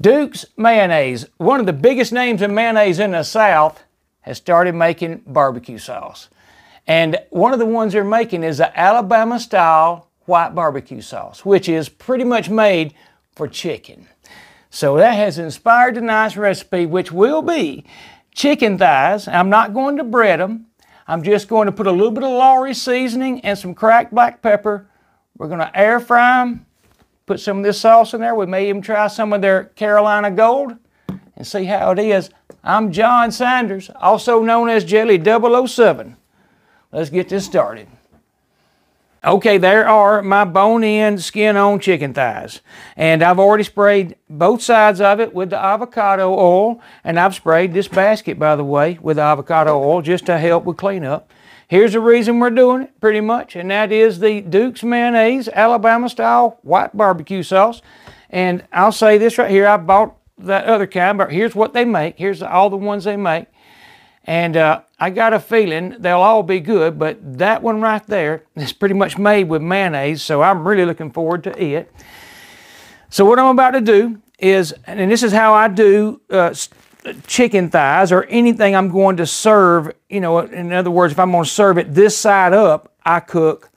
Duke's Mayonnaise, one of the biggest names in mayonnaise in the South, has started making barbecue sauce. And one of the ones they're making is the Alabama-style white barbecue sauce, which is pretty much made for chicken. So that has inspired tonight's recipe, which will be chicken thighs. I'm not going to bread them. I'm just going to put a little bit of Lawry seasoning and some cracked black pepper. We're going to air fry them, put some of this sauce in there. We may even try some of their Carolina Gold and see how it is. I'm John Sanders, also known as Jelly 007. Let's get this started. Okay, there are my bone-in, skin-on chicken thighs. And I've already sprayed both sides of it with the avocado oil. And I've sprayed this basket, by the way, with the avocado oil just to help with cleanup. Here's the reason we're doing it, pretty much. And that is the Duke's Mayonnaise, Alabama-style white barbecue sauce. And I'll say this right here. I bought that other kind, but here's what they make. Here's all the ones they make. And I got a feeling they'll all be good, but that one right there is pretty much made with mayonnaise, so I'm really looking forward to it. So what I'm about to do is, and this is how I do chicken thighs or anything I'm going to serve, you know, in other words, if I'm going to serve it this side up, I cook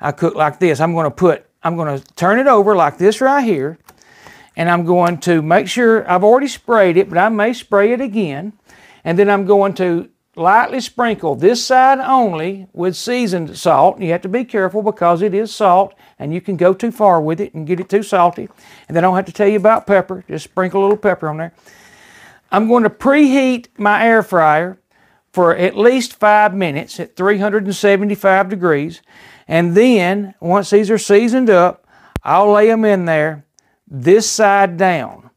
like this. I'm going to turn it over like this right here, and I'm going to make sure I've already sprayed it, but I may spray it again. And then I'm going to lightly sprinkle this side only with seasoned salt. You have to be careful because it is salt and you can go too far with it and get it too salty. And then I don't have to tell you about pepper. Just sprinkle a little pepper on there. I'm going to preheat my air fryer for at least 5 minutes at 375 degrees. And then once these are seasoned up, I'll lay them in there this side down.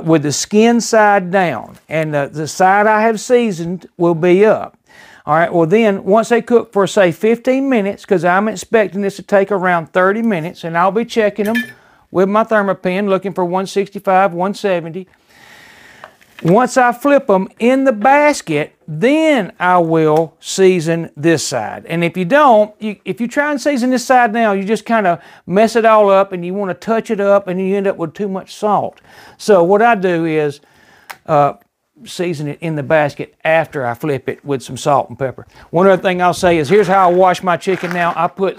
With the skin side down, and the side I have seasoned will be up. All right, well then, once they cook for, say, 15 minutes, because I'm expecting this to take around 30 minutes, and I'll be checking them with my thermopen, looking for 165, 170. Once I flip them in the basket, then I will season this side. And if you don't, if you try and season this side now, you just kind of mess it all up and you want to touch it up and you end up with too much salt. So what I do is season it in the basket after I flip it with some salt and pepper. One other thing I'll say is here's how I wash my chicken now. I put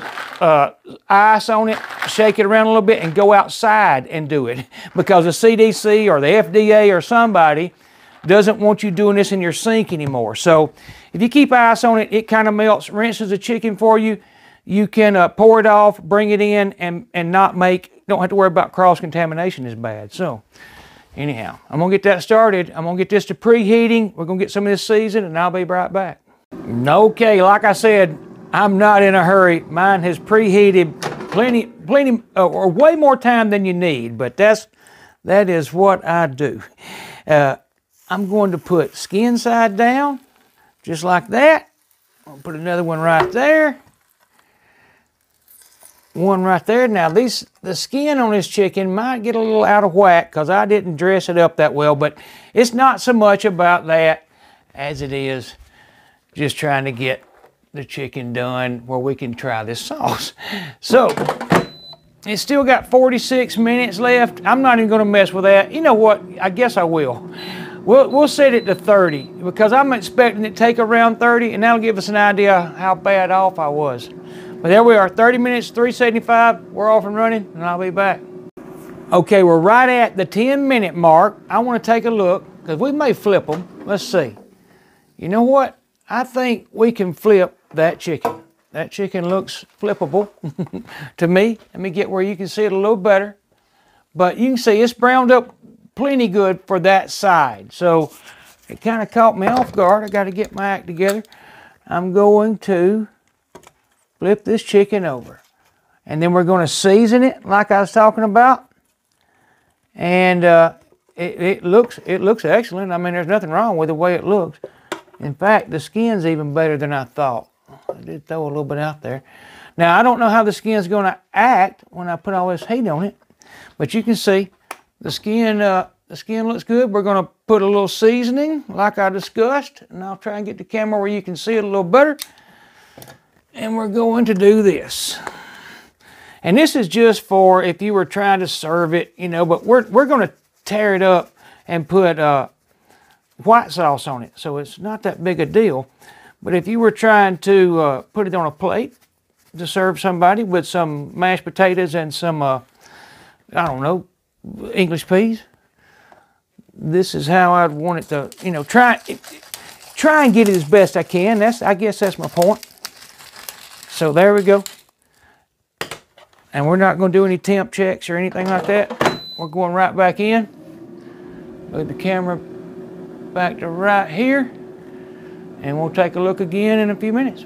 ice on it, shake it around a little bit, and go outside and do it because the CDC or the FDA or somebody doesn't want you doing this in your sink anymore. So if you keep ice on it, it kind of melts, rinses the chicken for you. You can pour it off, bring it in, and don't have to worry about cross-contamination as bad. So anyhow, I'm going to get that started. I'm going to get this to preheating. We're going to get some of this seasoned, and I'll be right back. Okay, like I said, I'm not in a hurry. Mine has preheated plenty, or way more time than you need, but that is what I do. I'm going to put skin side down, just like that. I'll put another one right there. One right there. Now the skin on this chicken might get a little out of whack because I didn't dress it up that well, but it's not so much about that as it is just trying to get the chicken done where we can try this sauce. So it's still got 46 minutes left. I'm not even going to mess with that. You know what? I guess I will. We'll set it to 30 because I'm expecting it to take around 30, and that'll give us an idea how bad off I was. But there we are, 30 minutes, 375. We're off and running, and I'll be back. Okay, we're right at the 10-minute mark. I want to take a look because we may flip them. Let's see. You know what? I think we can flip that chicken. That chicken looks flippable to me. Let me get where you can see it a little better. But you can see it's browned up plenty good for that side. So it kind of caught me off guard. I got to get my act together. I'm going to flip this chicken over. And then we're going to season it like I was talking about. And it looks excellent. I mean, there's nothing wrong with the way it looks. In fact, the skin's even better than I thought. I did throw a little bit out there. Now, I don't know how the skin's going to act when I put all this heat on it. But you can see the skin looks good. We're going to put a little seasoning like I discussed. And I'll try and get the camera where you can see it a little better. And we're going to do this. And this is just for if you were trying to serve it, you know, but we're going to tear it up and put white sauce on it. So it's not that big a deal. But if you were trying to put it on a plate to serve somebody with some mashed potatoes and some, I don't know, English peas, this is how I'd want it to, you know, try and get it as best I can. I guess that's my point. So there we go. And we're not going to do any temp checks or anything like that. We're going right back in. Move the camera back to right here. And we'll take a look again in a few minutes.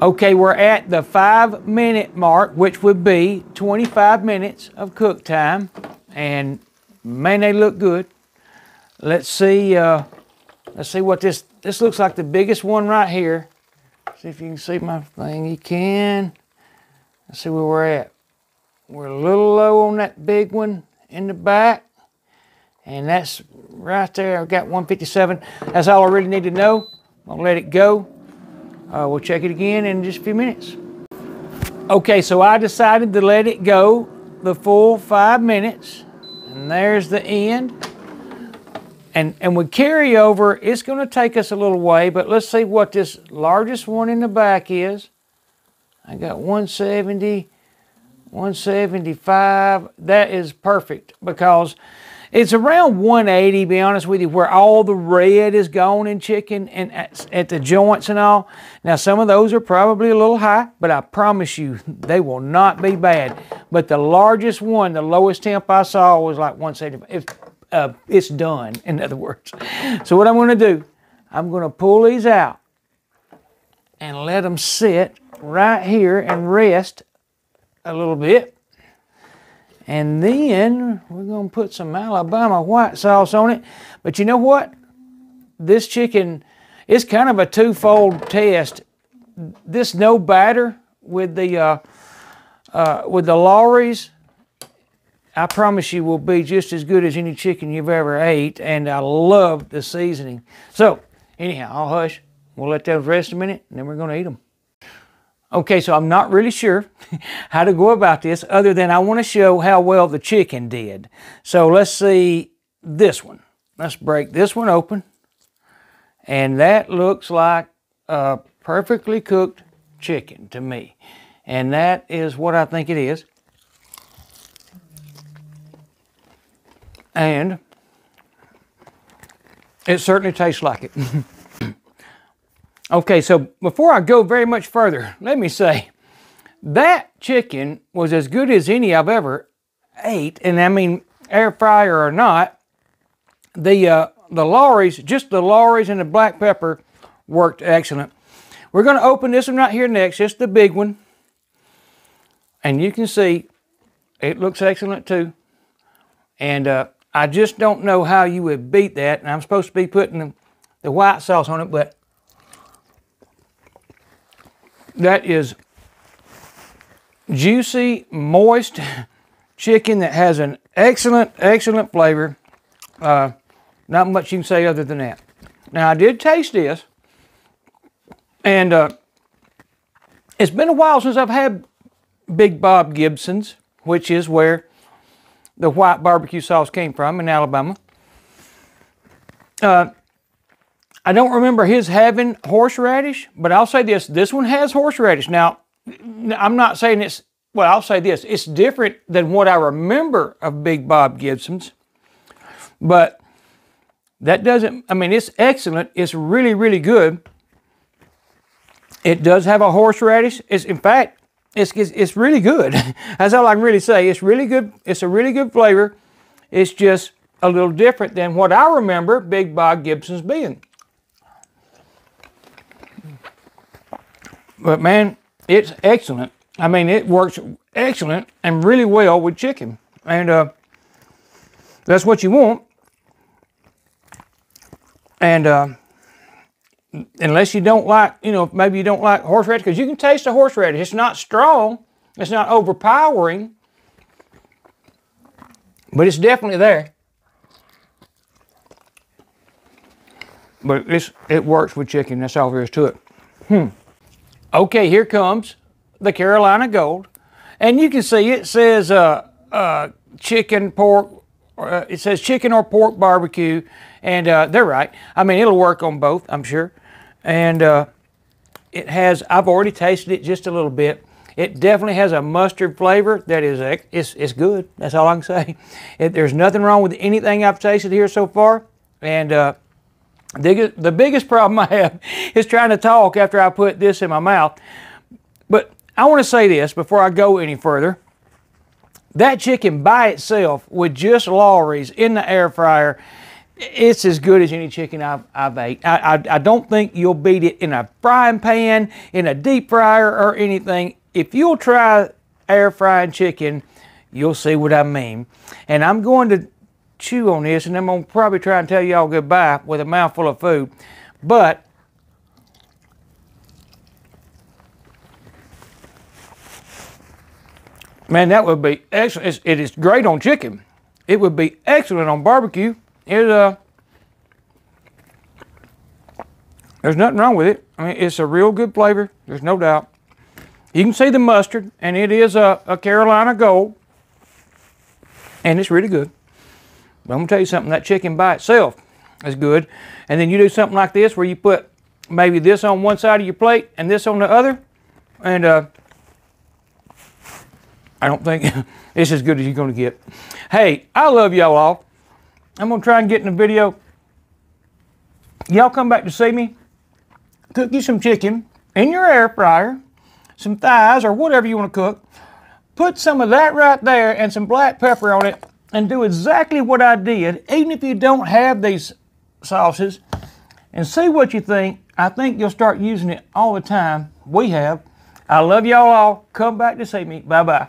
Okay, we're at the 5-minute mark, which would be 25 minutes of cook time. And man, they look good. Let's see what this looks like. The biggest one right here. See if you can see my thing. You can. Let's see where we're at. We're a little low on that big one in the back. And that's right there. I've got 157. That's all I really need to know. I'll let it go. We'll check it again in just a few minutes. Okay, so I decided to let it go the full 5 minutes. And there's the end. And with carryover, it's going to take us a little way, but let's see what this largest one in the back is. I got 170, 175. That is perfect because it's around 180, to be honest with you, where all the red is gone in chicken and at the joints and all. Now, some of those are probably a little high, but I promise you they will not be bad. But the largest one, the lowest temp I saw was like 175. It's done, in other words. So what I'm going to do, I'm going to pull these out and let them sit right here and rest a little bit. And then we're going to put some Alabama white sauce on it. But you know what? This chicken is kind of a twofold test. This no batter with the Lawry's, I promise you, will be just as good as any chicken you've ever ate, and I love the seasoning. So, anyhow, I'll hush. We'll let those rest a minute, and then we're going to eat them. Okay, so I'm not really sure how to go about this, other than I want to show how well the chicken did. So let's see this one. Let's break this one open, and that looks like a perfectly cooked chicken to me. And that is what I think it is. And it certainly tastes like it. Okay, so before I go very much further, let me say, that chicken was as good as any I've ever ate. And I mean, air fryer or not, the Lawry's, just the Lawry's and the black pepper worked excellent. We're going to open this one right here next, just the big one. And you can see it looks excellent too. And I just don't know how you would beat that. And I'm supposed to be putting the white sauce on it, but that is juicy, moist chicken that has an excellent, excellent flavor. Not much you can say other than that. Now, I did taste this, and it's been a while since I've had Big Bob Gibson's, which is where the white barbecue sauce came from in Alabama. I don't remember his having horseradish, but I'll say this one has horseradish. Now, I'm not saying it's, well, I'll say this, it's different than what I remember of Big Bob Gibson's, but that doesn't, I mean, it's excellent. It's really, really good. It does have a horseradish. In fact, it's really good. That's all I can really say. It's really good. It's a really good flavor. It's just a little different than what I remember Big Bob Gibson's being. But man, it's excellent. I mean, it works excellent and really well with chicken. And that's what you want. And unless you don't like, you know, maybe you don't like horseradish, because you can taste the horseradish. It's not strong. It's not overpowering. But it's definitely there. But it works with chicken. That's all there is to it. Okay, here comes the Carolina Gold. And you can see it says chicken, pork, it says chicken or pork barbecue, and they're right. I mean, it'll work on both, I'm sure. And it has, I've already tasted it just a little bit. It definitely has a mustard flavor that is, it's good. That's all I can say. There's nothing wrong with anything I've tasted here so far. And the biggest problem I have is trying to talk after I put this in my mouth. But I want to say this before I go any further. That chicken by itself with just Lawry's in the air fryer, it's as good as any chicken I've ate. I don't think you'll beat it in a frying pan, in a deep fryer, or anything. If you'll try air frying chicken, you'll see what I mean. And I'm going to chew on this, and I'm going to probably try and tell y'all goodbye with a mouthful of food. But man, that would be excellent. It is great on chicken. It would be excellent on barbecue. There's nothing wrong with it. I mean, it's a real good flavor. There's no doubt. You can see the mustard, and it is a Carolina Gold, and it's really good. But I'm gonna tell you something. That chicken by itself is good, and then you do something like this where you put maybe this on one side of your plate and this on the other, and I don't think it's as good as you're gonna get. Hey, I love y'all all. I'm gonna try and get in the video. Y'all come back to see me cook you some chicken in your air fryer, some thighs or whatever you want to cook. Put some of that right there and some black pepper on it and do exactly what I did, even if you don't have these sauces, and see what you think. I think you'll start using it all the time. We have. I love y'all all. Come back to see me. Bye-bye.